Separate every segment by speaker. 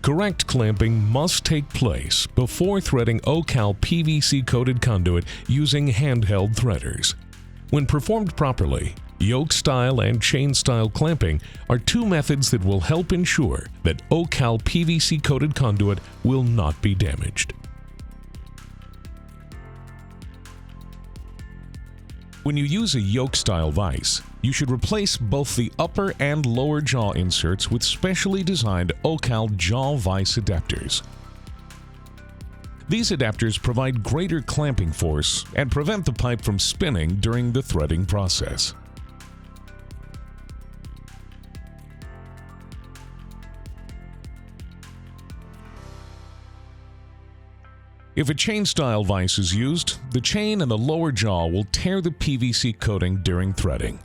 Speaker 1: Correct clamping must take place before threading Ocal PVC coated conduit using handheld threaders. When performed properly, yoke style and chain style clamping are two methods that will help ensure that Ocal PVC coated conduit will not be damaged. When you use a yoke style vise, you should replace both the upper and lower jaw inserts with specially designed Ocal jaw vise adapters. These adapters provide greater clamping force and prevent the pipe from spinning during the threading process. If a chain-style vise is used, the chain and the lower jaw will tear the PVC coating during threading.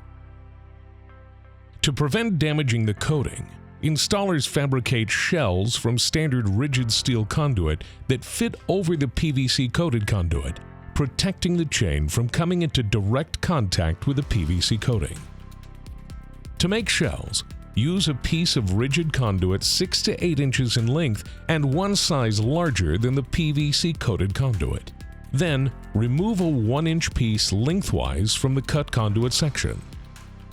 Speaker 1: To prevent damaging the coating, installers fabricate shells from standard rigid steel conduit that fit over the PVC-coated conduit, protecting the chain from coming into direct contact with the PVC coating. To make shells, use a piece of rigid conduit 6 to 8 inches in length and one size larger than the PVC-coated conduit. Then, remove a 1-inch piece lengthwise from the cut conduit section.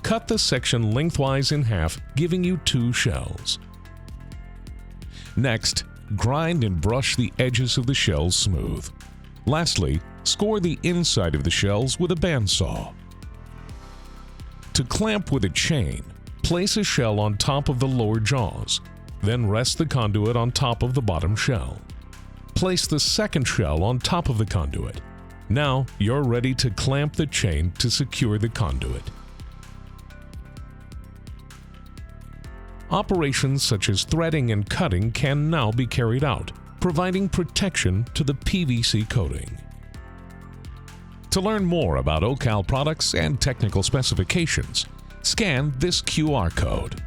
Speaker 1: Cut the section lengthwise in half, giving you 2 shells. Next, grind and brush the edges of the shells smooth. Lastly, score the inside of the shells with a bandsaw. To clamp with a chain, place a shell on top of the lower jaws, then rest the conduit on top of the bottom shell. Place the second shell on top of the conduit. Now you're ready to clamp the chain to secure the conduit. Operations such as threading and cutting can now be carried out, providing protection to the PVC coating. To learn more about Ocal products and technical specifications, scan this QR code.